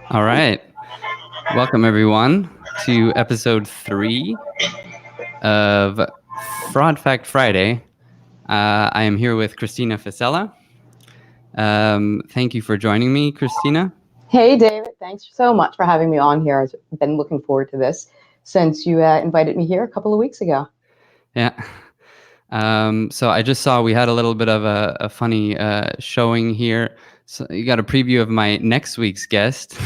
All right. Welcome, everyone, to episode 3 of Fraud Fact Friday. I am here with Christina Fiscella. Thank you for joining me, Christina. Hey, David. Thanks so much for having me on here. I've been looking forward to this since you invited me here a couple of weeks ago. Yeah. So I just saw we had a little bit of a funny showing here. So you got a preview of my next week's guest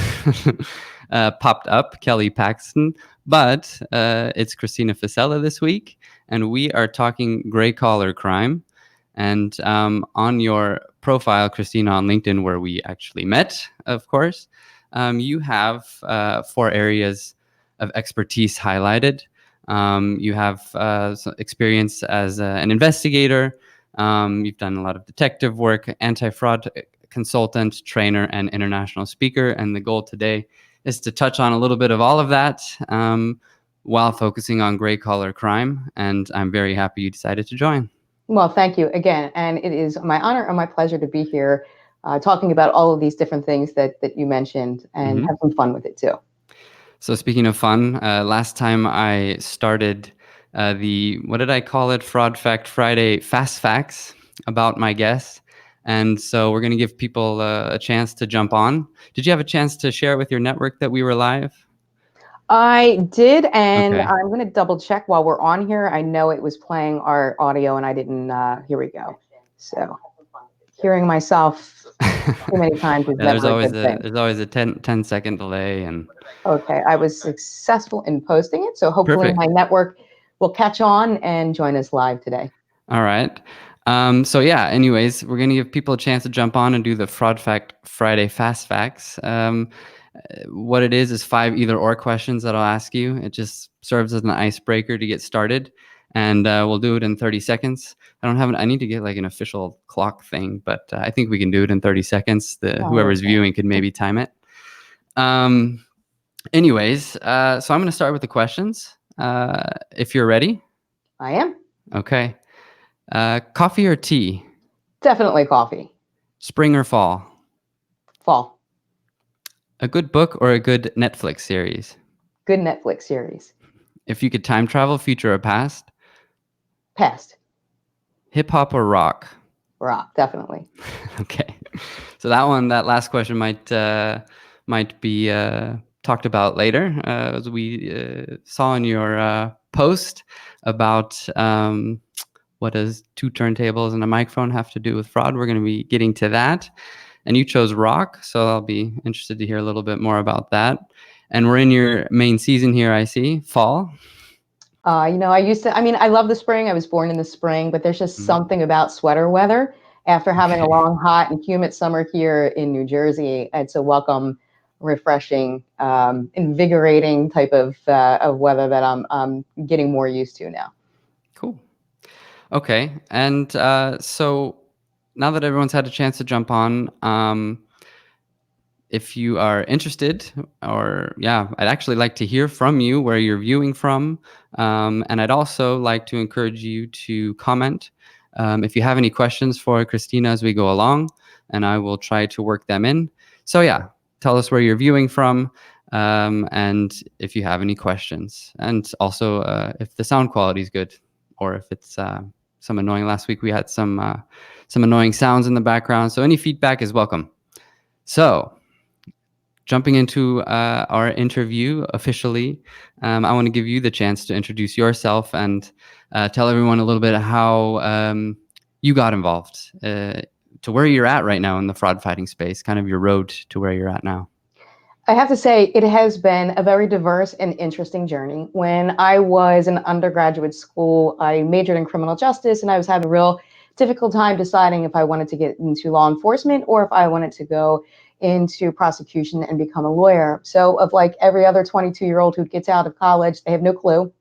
popped up, Kelly Paxton. But it's Christina Fiscella this week, and we are talking gray collar crime. And on your profile, Christina, on LinkedIn, where we actually met, of course, you have 4 areas of expertise highlighted. You have experience as an investigator. You've done a lot of detective work, anti-fraud consultant, trainer, and international speaker. And the goal today is to touch on a little bit of all of that while focusing on gray collar crime. And I'm very happy you decided to join. Well, thank you again. And it is my honor and my pleasure to be here talking about all of these different things that you mentioned and have some fun with it too. So speaking of fun, last time I started what did I call it? Fraud Fact Friday Fast Facts about my guest. And so we're going to give people a chance to jump on. Did you have a chance to share it with your network that we were live? I did, and Okay. I'm going to double check while we're on here. I know it was playing our audio and I didn't, here we go. So hearing myself too many times is Yeah, there's never a always good thing. there's always a 10-second delay. And Okay, I was successful in posting it, so hopefully perfect. my network will catch on and join us live today. All right. So yeah, anyways, we're going to give people a chance to jump on and do the Fraud Fact Friday Fast Facts. What it is 5 either or questions that I'll ask you. It just serves as an icebreaker to get started. And we'll do it in 30 seconds. I need to get like an official clock thing, but I think we can do it in 30 seconds. Whoever's viewing could maybe time it. Anyways, so I'm going to start with the questions. If you're ready. I am. Okay. Coffee or tea? Definitely coffee. Spring or fall? Fall. A good book or a good Netflix series? Good Netflix series. If you could time travel, future or past? Past. Hip hop or rock? Rock, definitely. Okay. So that last question might be talked about later, as we saw in your post about what does 2 turntables and a microphone have to do with fraud. We're going to be getting to that. And you chose rock, so I'll be interested to hear a little bit more about that. And we're in your main season here, I see, fall. I love the spring. I was born in the spring, but there's just something about sweater weather. After having a long, hot and humid summer here in New Jersey, it's a welcome, refreshing, invigorating type of weather that I'm getting more used to now. Cool. Okay. And so now that everyone's had a chance to jump on, if you are interested, I'd actually like to hear from you where you're viewing from. And I'd also like to encourage you to comment if you have any questions for Christina as we go along, and I will try to work them in. So yeah, tell us where you're viewing from, and if you have any questions. And also if the sound quality is good, or if it's some annoying. Last week we had some annoying sounds in the background. So any feedback is welcome. So jumping into our interview officially, I want to give you the chance to introduce yourself and tell everyone a little bit how you got involved to where you're at right now in the fraud fighting space, kind of your road to where you're at now. I have to say, it has been a very diverse and interesting journey. When I was in undergraduate school, I majored in criminal justice, and I was having a real difficult time deciding if I wanted to get into law enforcement or if I wanted to go into prosecution and become a lawyer. So, of like every other 22-year-old who gets out of college, they have no clue.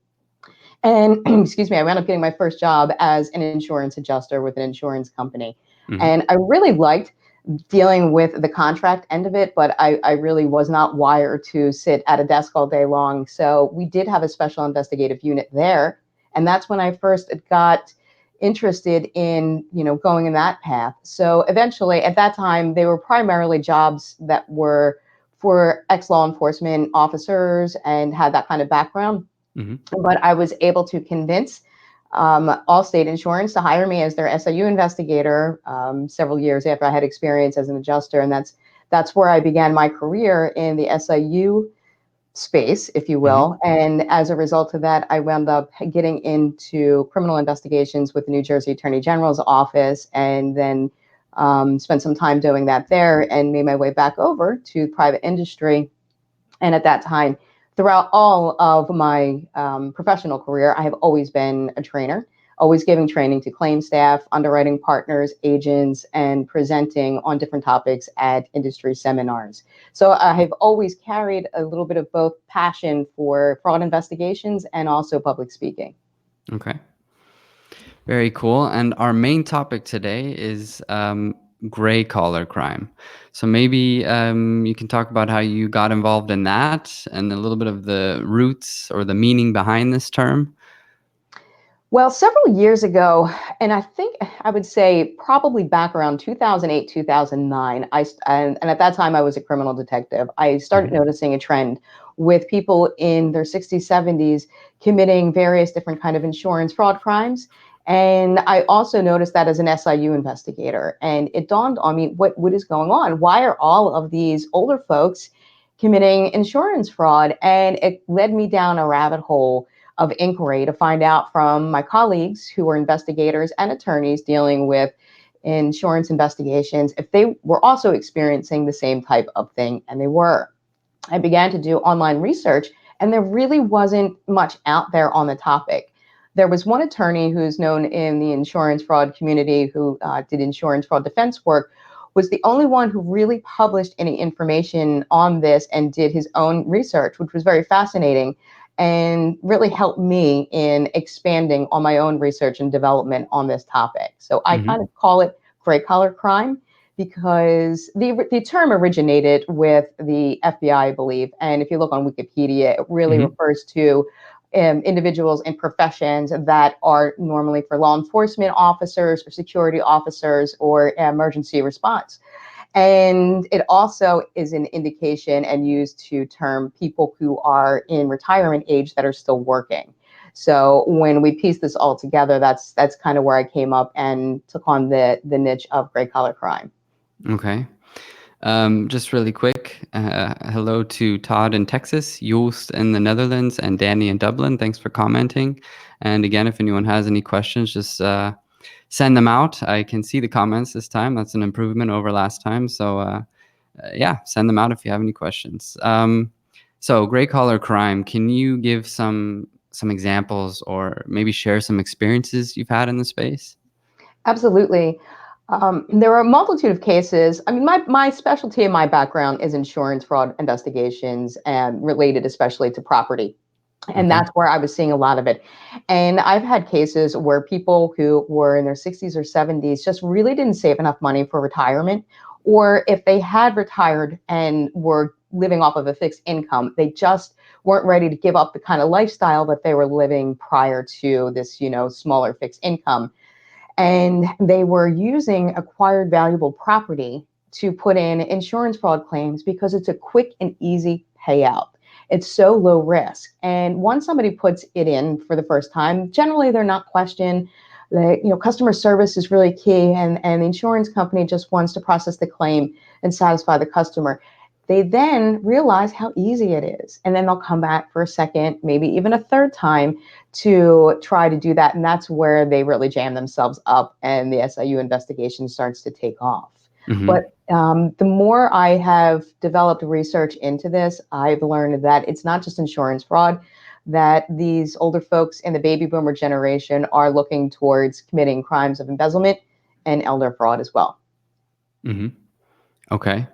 And excuse me, I wound up getting my first job as an insurance adjuster with an insurance company. Mm-hmm. And I really liked dealing with the contract end of it, but I really was not wired to sit at a desk all day long. So we did have a special investigative unit there. And that's when I first got interested in, going in that path. So eventually at that time, they were primarily jobs that were for ex-law enforcement officers and had that kind of background. Mm-hmm. But I was able to convince Allstate Insurance to hire me as their SIU investigator several years after I had experience as an adjuster, and that's where I began my career in the SIU space, if you will. Mm-hmm. And as a result of that, I wound up getting into criminal investigations with the New Jersey Attorney General's office, and then spent some time doing that there, and made my way back over to private industry. And at that time, throughout all of my professional career, I have always been a trainer, always giving training to claim staff, underwriting partners, agents, and presenting on different topics at industry seminars. So I have always carried a little bit of both passion for fraud investigations and also public speaking. Okay. Very cool. And our main topic today is gray collar crime. So maybe you can talk about how you got involved in that and a little bit of the roots or the meaning behind this term. Well, several years ago, and I think I would say probably back around 2008, 2009, and at that time I was a criminal detective. I started Mm-hmm. noticing a trend with people in their 60s, 70s committing various different kind of insurance fraud crimes. And I also noticed that as an SIU investigator. And it dawned on me, what is going on? Why are all of these older folks committing insurance fraud? And it led me down a rabbit hole of inquiry to find out from my colleagues who were investigators and attorneys dealing with insurance investigations if they were also experiencing the same type of thing, and they were. I began to do online research, and there really wasn't much out there on the topic. There was one attorney who's known in the insurance fraud community who did insurance fraud defense work, was the only one who really published any information on this and did his own research, which was very fascinating and really helped me in expanding on my own research and development on this topic. So I Mm-hmm. kind of call it gray collar crime because the term originated with the FBI, I believe. And if you look on Wikipedia, it really Mm-hmm. refers to individuals in professions that are normally for law enforcement officers or security officers or emergency response. And it also is an indication and used to term people who are in retirement age that are still working. So when we piece this all together, that's kind of where I came up and took on the niche of gray collar crime. Okay. Just really quick, hello to Todd in Texas, Joost in the Netherlands, and Danny in Dublin. Thanks for commenting. And again, if anyone has any questions, just send them out. I can see the comments this time. That's an improvement over last time. So yeah, send them out if you have any questions. So gray collar crime, can you give some examples or maybe share some experiences you've had in the space? Absolutely. There are a multitude of cases. I mean, my specialty and my background is insurance fraud investigations and related especially to property. And Okay. that's where I was seeing a lot of it. And I've had cases where people who were in their 60s or 70s just really didn't save enough money for retirement. Or if they had retired and were living off of a fixed income, they just weren't ready to give up the kind of lifestyle that they were living prior to this, smaller fixed income. And they were using acquired valuable property to put in insurance fraud claims because it's a quick and easy payout. It's so low risk. And once somebody puts it in for the first time, generally they're not questioned. Customer service is really key, and the insurance company just wants to process the claim and satisfy the customer. They then realize how easy it is. And then they'll come back for a second, maybe even a third time to try to do that. And that's where they really jam themselves up and the SIU investigation starts to take off. Mm-hmm. But the more I have developed research into this, I've learned that it's not just insurance fraud, that these older folks in the baby boomer generation are looking towards committing crimes of embezzlement and elder fraud as well. Mm-hmm. Okay.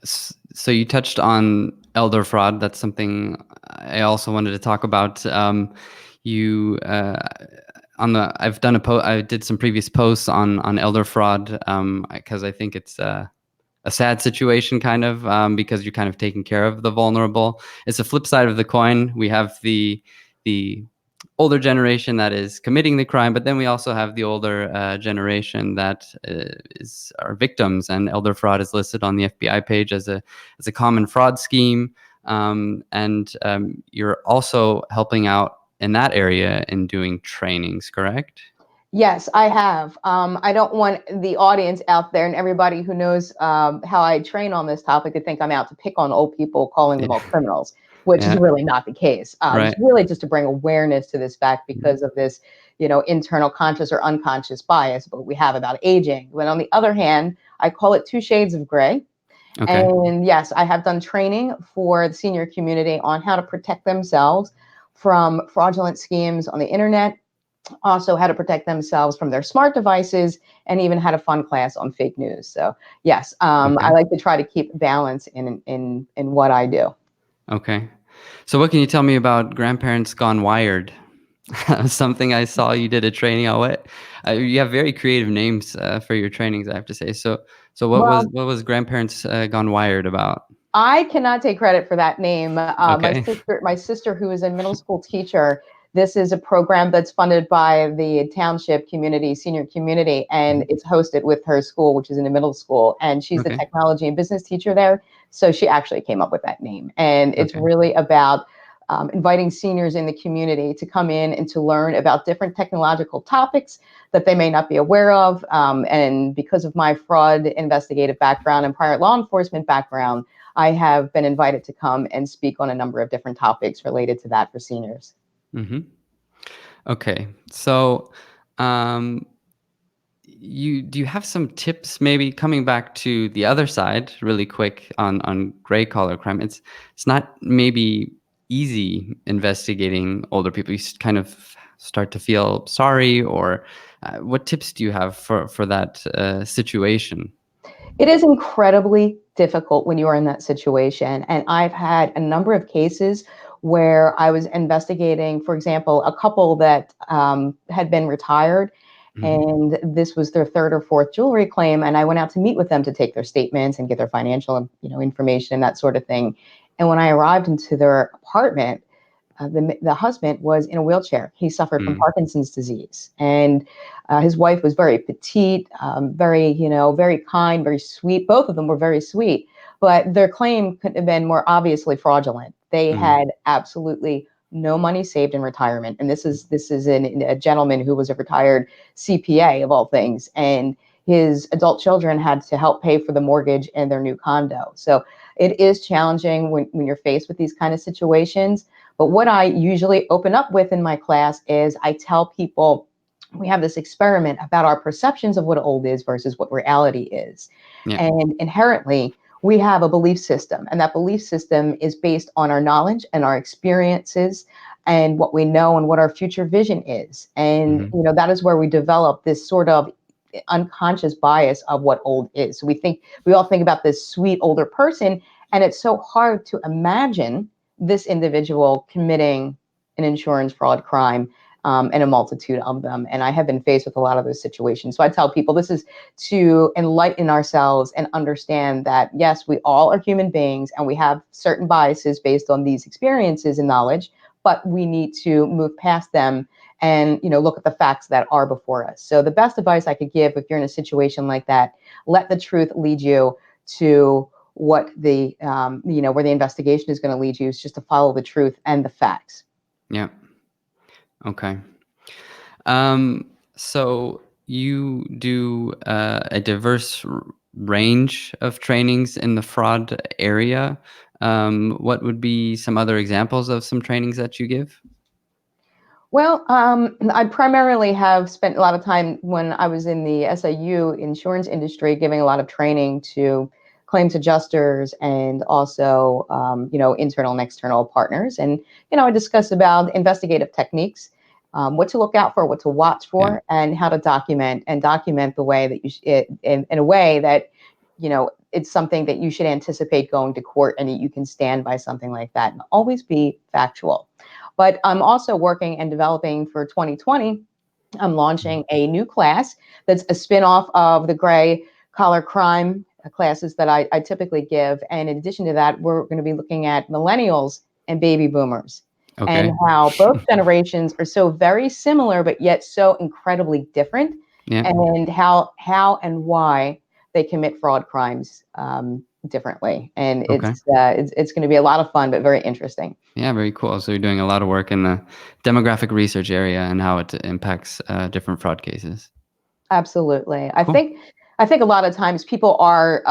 So you touched on elder fraud. That's something I also wanted to talk about. You I've done I did some previous posts on elder fraud because I think it's a sad situation, kind of, because you're kind of taking care of the vulnerable. It's a flip side of the coin. We have the older generation that is committing the crime, but then we also have the older generation that are victims, and elder fraud is listed on the FBI page as a common fraud scheme. And you're also helping out in that area in doing trainings, correct? Yes, I have. I don't want the audience out there and everybody who knows how I train on this topic to think I'm out to pick on old people, calling them all criminals, which is Yeah, really not the case. It's right. really just to bring awareness to this fact because of this, internal conscious or unconscious bias what we have about aging. But on the other hand, I call it two shades of gray. Okay. And yes, I have done training for the senior community on how to protect themselves from fraudulent schemes on the internet, also how to protect themselves from their smart devices, and even had a fun class on fake news. So yes, I Okay. like to try to keep balance in what I do. Okay. So what can you tell me about Grandparents Gone Wired? Something I saw you did a training on. What you have very creative names for your trainings, I have to say. So Well, what was Grandparents Gone Wired about? I cannot take credit for that name. Okay. My sister, who is a middle school teacher, this is a program that's funded by the township community, senior community, and Mhm. it's hosted with her school, which is in a middle school. And she's the Okay. technology and business teacher there. So she actually came up with that name. And it's Okay. really about inviting seniors in the community to come in and to learn about different technological topics that they may not be aware of. And because of my fraud investigative background and prior law enforcement background, I have been invited to come and speak on a number of different topics related to that for seniors. Hmm. Okay. So, um, do you have some tips, maybe coming back to the other side really quick on gray collar crime? It's not maybe easy investigating older people. Kind of start to feel sorry, or what tips do you have for that situation? It is incredibly difficult when you are in that situation. And I've had a number of cases where I was investigating, for example, a couple that had been retired. Hmm. And this was their third or fourth jewelry claim. And I went out to meet with them to take their statements and get their financial, information and that sort of thing. And when I arrived into their apartment, the husband was in a wheelchair. He suffered from Mm. Parkinson's disease, and his wife was very petite, very very kind, very sweet. Both of them were very sweet, but their claim couldn't have been more obviously fraudulent. They Mm. had absolutely no money saved in retirement, and this is a gentleman who was a retired CPA of all things, and his adult children had to help pay for the mortgage and their new condo. So it is challenging when you're faced with these kind of situations. But what I usually open up with in my class is I tell people we have this experiment about our perceptions of what old is versus what reality is. Yeah. And inherently, we have a belief system, and that belief system is based on our knowledge and our experiences and what we know and what our future vision is. And Hmm. that is where we develop this sort of unconscious bias of what old is. So we all think about this sweet older person, and it's so hard to imagine this individual committing an insurance fraud crime, and a multitude of them. And I have been faced with a lot of those situations. So I tell people this is to enlighten ourselves and understand that, yes, we all are human beings and we have certain biases based on these experiences and knowledge, but we need to move past them and look at the facts that are before us. So the best advice I could give if you're in a situation like that, let the truth lead you to what the where the investigation is going to lead you, is just to follow the truth and the facts. Yeah. Okay. Um, so you do a diverse range of trainings in the fraud area. What would be some other examples of some trainings that you give? Well, I primarily have spent a lot of time when I was in the SIU insurance industry, giving a lot of training to claims adjusters and also, internal and external partners. And, I discuss about investigative techniques, what to look out for, what to watch Yeah. for, and how to document the way that in a way that, it's something that you should anticipate going to court and you can stand by something like that and always be factual. But I'm also working and developing for 2020. I'm Mhm. launching a new class that's a spin-off of the gray collar crime classes that I typically give. And in addition to that, we're going to be looking at millennials and baby boomers. and Okay. how both generations are so very similar, but yet so incredibly different, Yeah. and how and why they commit fraud crimes differently. And Okay. it's going to be a lot of fun, but very interesting. Yeah, very cool. So you're doing a lot of work in the demographic research area and how it impacts different fraud cases. Absolutely. Cool. I think a lot of times people are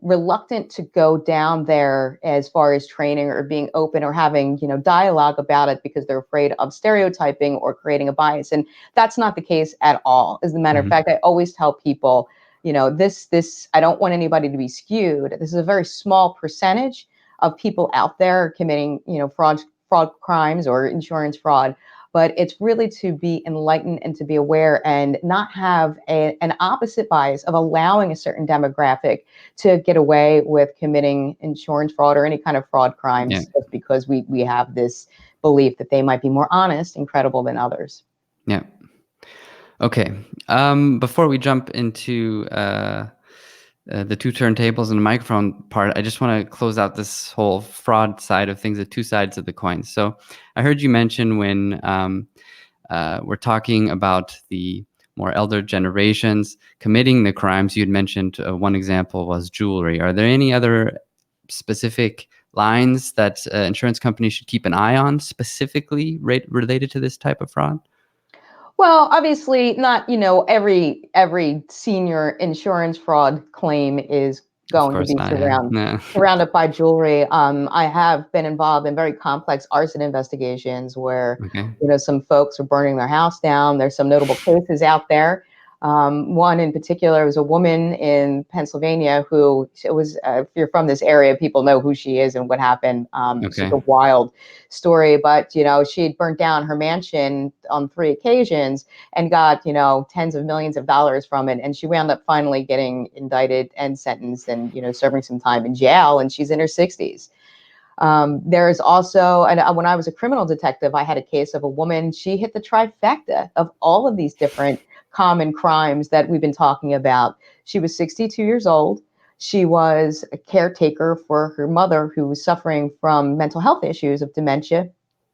reluctant to go down there as far as training or being open or having, dialogue about it because they're afraid of stereotyping or creating a bias. And that's not the case at all. As a matter of Hmm. fact, I always tell people, this I don't want anybody to be skewed. This is a very small percentage of people out there committing, fraud crimes or insurance fraud, but it's really to be enlightened and to be aware and not have an opposite bias of allowing a certain demographic to get away with committing insurance fraud or any kind of fraud Yeah. crimes just because we have this belief that they might be more honest and credible than others. Yeah. Okay. Before we jump into the two turntables and the microphone part, I just want to close out this whole fraud side of things, the two sides of the coin. So I heard you mention when we're talking about the more elder generations committing the crimes, you'd mentioned one example was jewelry. Are there any other specific lines that insurance companies should keep an eye on specifically related to this type of fraud? Well, obviously, not every senior insurance fraud claim is Of going to course be not. Yeah. Yeah. surrounded by jewelry. I have been involved in very complex arson investigations where Okay. some folks are burning their house down. There's some notable cases out there. One in particular was a woman in Pennsylvania who it was. If you're from this area, people know who she is and what happened. It's just Okay. a wild story, but she had burnt down her mansion on 3 occasions and got tens of millions of dollars from it, and she wound up finally getting indicted and sentenced and serving some time in jail, and she's in her 60s. There's also, and when I was a criminal detective, I had a case of a woman. She hit the trifecta of all of these different common crimes that we've been talking about. She was 62 years old. She was a caretaker for her mother who was suffering from mental health issues of dementia.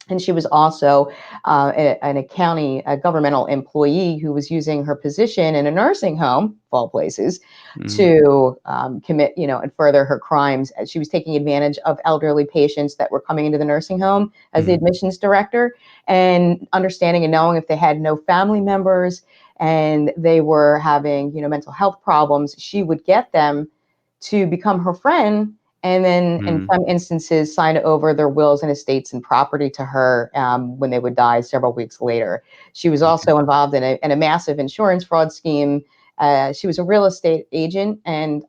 And she was also a governmental employee who was using her position in a nursing home, of all places, Mm. to commit, and further her crimes. She was taking advantage of elderly patients that were coming into the nursing home as the Mm. admissions director, and understanding and knowing if they had no family members and they were having, mental health problems, she would get them to become her friend, and then in Mm. some instances sign over their wills and estates and property to her when they would die several weeks later. She was Okay. also involved in a massive insurance fraud scheme. She was a real estate agent, and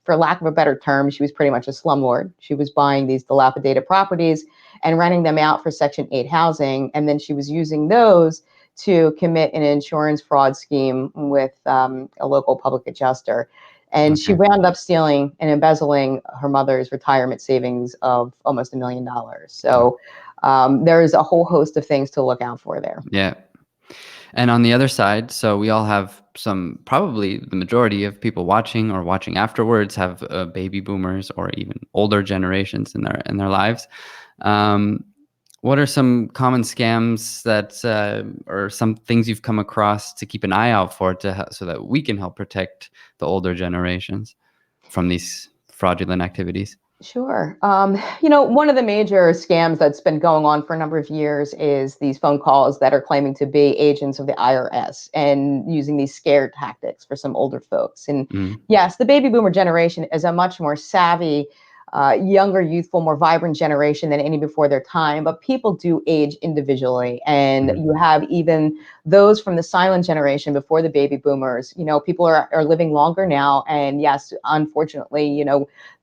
for lack of a better term, she was pretty much a slumlord. She was buying these dilapidated properties and renting them out for Section 8 housing, and then she was using those to commit an insurance fraud scheme with a local public adjuster. And she Okay. wound up stealing and embezzling her mother's retirement savings of almost $1 million. Oh, So there's a whole host of things to look out for there. yeah. And on the other side, so we all have some, probably the majority of people watching or watching afterwards have baby boomers or even older generations in their lives. Um, what are some common scams that, or some things you've come across to keep an eye out for so that we can help protect the older generations from these fraudulent activities? Sure. One of the major scams that's been going on for a number of years is these phone calls that are claiming to be agents of the IRS and using these scare tactics for some older folks. And Mm. yes, the baby boomer generation is a much more savvy, younger, youthful, more vibrant generation than any before their time, but people do age individually. And Mm. you have even those from the silent generation before the baby boomers. People are living longer now. And yes, unfortunately,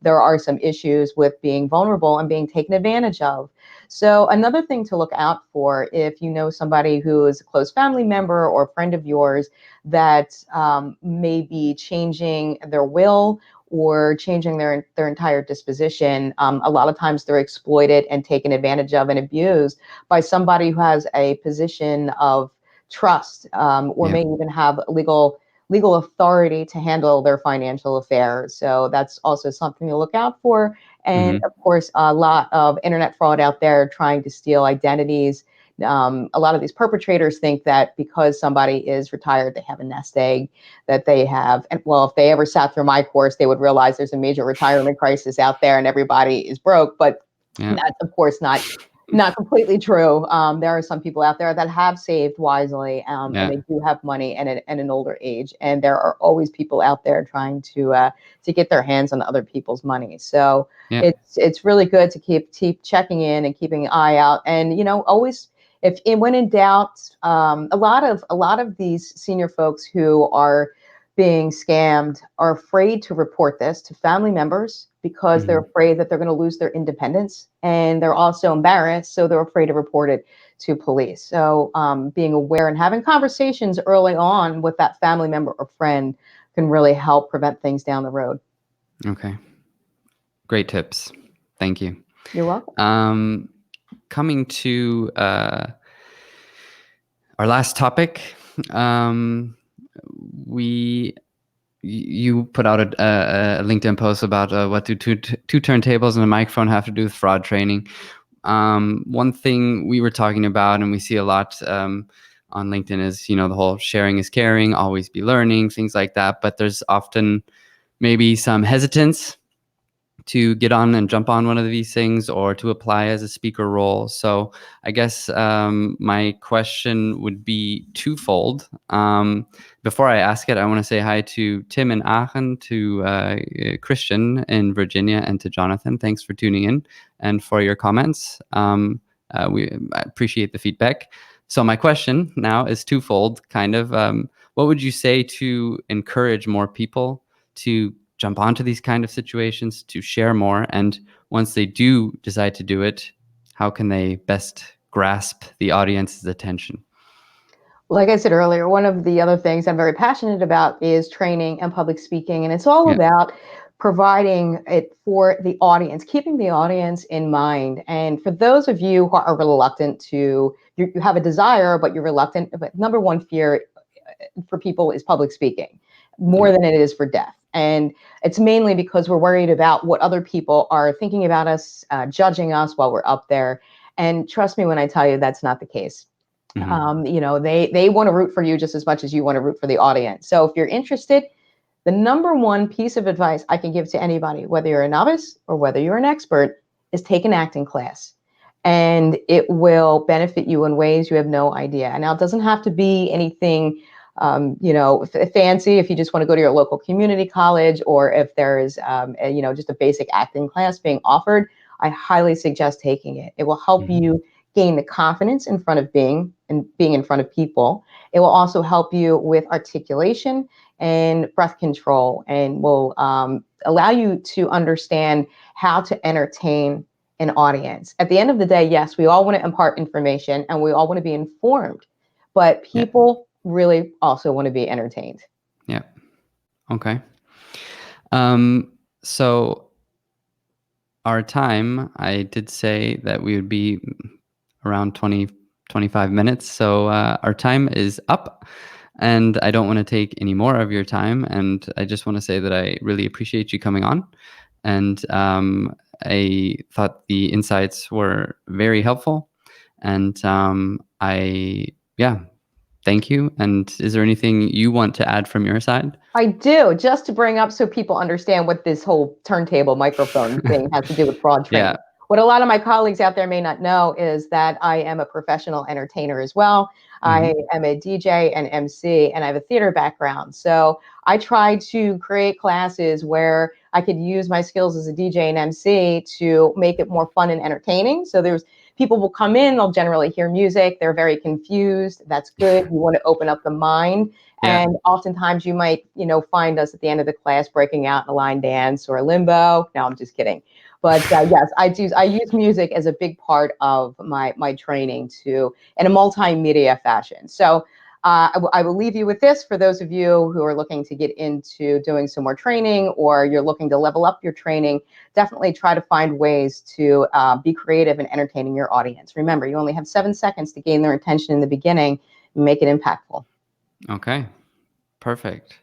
there are some issues with being vulnerable and being taken advantage of. So another thing to look out for, if you know somebody who is a close family member or friend of yours that may be changing their will or changing their entire disposition, a lot of times they're exploited and taken advantage of and abused by somebody who has a position of trust, or Yeah. may even have legal legal authority to handle their financial affairs. So that's also something to look out for. And Mm-hmm. of course, a lot of internet fraud out there trying to steal identities. A lot of these perpetrators think that because somebody is retired, they have a nest egg that they have. And well, if they ever sat through my course, they would realize there's a major retirement crisis out there and everybody is broke. But Yeah. that's of course not completely true. There are some people out there that have saved wisely, and Yeah. they do have money and an older age. And there are always people out there trying to get their hands on other people's money. So Yeah. it's really good to keep checking in and keeping an eye out. And always, if when in doubt, a lot of these senior folks who are being scammed are afraid to report this to family members because they're Mm-hmm. afraid that they're going to lose their independence, and they're also embarrassed, so they're afraid to report it to police. So being aware and having conversations early on with that family member or friend can really help prevent things down the road. Okay. Great tips. Thank you. You're welcome. Coming to our last topic, you put out a LinkedIn post about what do two turntables and a microphone have to do with fraud training. One thing we were talking about, and we see a lot on LinkedIn, is the whole sharing is caring, always be learning, things like that. But there's often maybe some hesitance to get on and jump on one of these things or to apply as a speaker role. So I guess my question would be twofold. Before I ask it, I want to say hi to Tim in Aachen, to Christian in Virginia, and to Jonathan. Thanks for tuning in and for your comments. I appreciate the feedback. So my question now is twofold, kind of. What would you say to encourage more people to jump onto these kind of situations, to share more? And once they do decide to do it, how can they best grasp the audience's attention? Like I said earlier, one of the other things I'm very passionate about is training and public speaking. And it's all Yeah. about providing it for the audience, keeping the audience in mind. And for those of you who are reluctant you have a desire, but you're reluctant, but number one fear for people is public speaking more Yeah. than it is for deaf. And it's mainly because we're worried about what other people are thinking about us, judging us while we're up there. And trust me when I tell you that's not the case. Mm-hmm. They want to root for you just as much as you want to root for the audience. So if you're interested, the number one piece of advice I can give to anybody, whether you're a novice or whether you're an expert, is take an acting class. And it will benefit you in ways you have no idea. And now it doesn't have to be anything fancy. If you just want to go to your local community college, or if there's just a basic acting class being offered, I highly suggest taking it. It will help Mm-hmm. you gain the confidence in front of being in front of people. It will also help you with articulation and breath control, and will allow you to understand how to entertain an audience. At the end of the day, yes, we all want to impart information and we all want to be informed, but Yeah. people really also want to be entertained. Yeah. Okay. So our time, I did say that we would be around 25 minutes. So our time is up, and I don't want to take any more of your time. And I just want to say that I really appreciate you coming on. And I thought the insights were very helpful. And yeah, thank you. And is there anything you want to add from your side? I do, just to bring up so people understand what this whole turntable microphone thing has to do with fraud Yeah. training. What a lot of my colleagues out there may not know is that I am a professional entertainer as well. I Mm-hmm. am a DJ and MC, and I have a theater background. So I try to create classes where I could use my skills as a DJ and MC to make it more fun and entertaining. So there's people will come in, they'll generally hear music, they're very confused. That's good. You want to open up the mind. Yeah. And oftentimes you might, find us at the end of the class breaking out in a line dance or a limbo. No, I'm just kidding. But yes, I use music as a big part of my training in a multimedia fashion. So I will leave you with this for those of you who are looking to get into doing some more training, or you're looking to level up your training. Definitely try to find ways to be creative and entertaining your audience. Remember, you only have 7 seconds to gain their attention in the beginning and make it impactful. Okay. Perfect.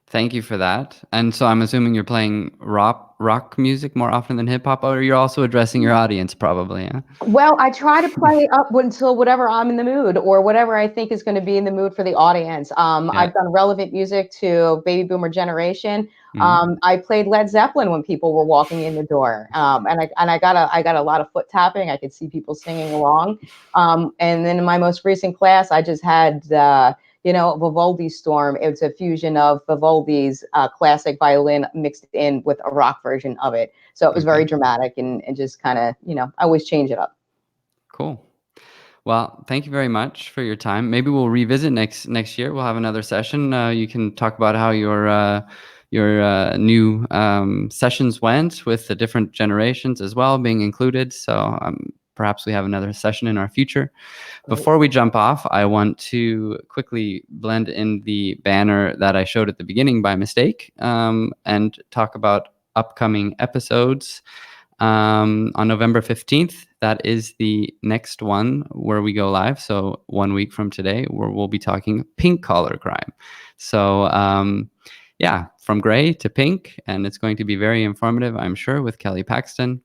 Thank you for that. And so I'm assuming you're playing rock music more often than hip hop, or you're also addressing your audience, probably. Yeah. Well, I try to play up until whatever I'm in the mood or whatever I think is going to be in the mood for the audience. Yeah. I've done relevant music to baby boomer generation. Mhm. I played Led Zeppelin when people were walking in the door, and I got a lot of foot tapping. I could see people singing along. And then in my most recent class, I just had Vivaldi's Storm. It was a fusion of Vivaldi's classic violin mixed in with a rock version of it. So it was Okay. very dramatic and just kind of, I always change it up. Cool. Well, thank you very much for your time. Maybe we'll revisit next year. We'll have another session. You can talk about how your new sessions went with the different generations as well being included. So perhaps we have another session in our future. Great. Before we jump off, I want to quickly blend in the banner that I showed at the beginning by mistake, and talk about upcoming episodes. On November 15th, that is the next one where we go live. So 1 week from today, where we'll be talking pink collar crime. So yeah, from gray to pink, and it's going to be very informative, I'm sure, with Kelly Paxton.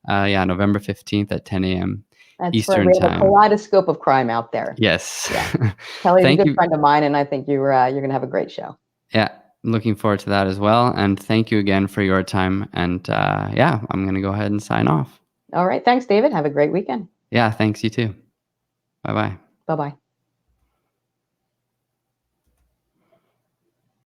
Yeah, November 15th at 10 a.m. That's right. Eastern We have a time. kaleidoscope of crime out there. Yes. Yeah. Kelly's a Thank good you. friend of mine, and I think you're gonna have a great show. Yeah, looking forward to that as well. And thank you again for your time. And yeah, I'm going to go ahead and sign off. All right. Thanks, David. Have a great weekend. Yeah, thanks. You too. Bye-bye. Bye-bye.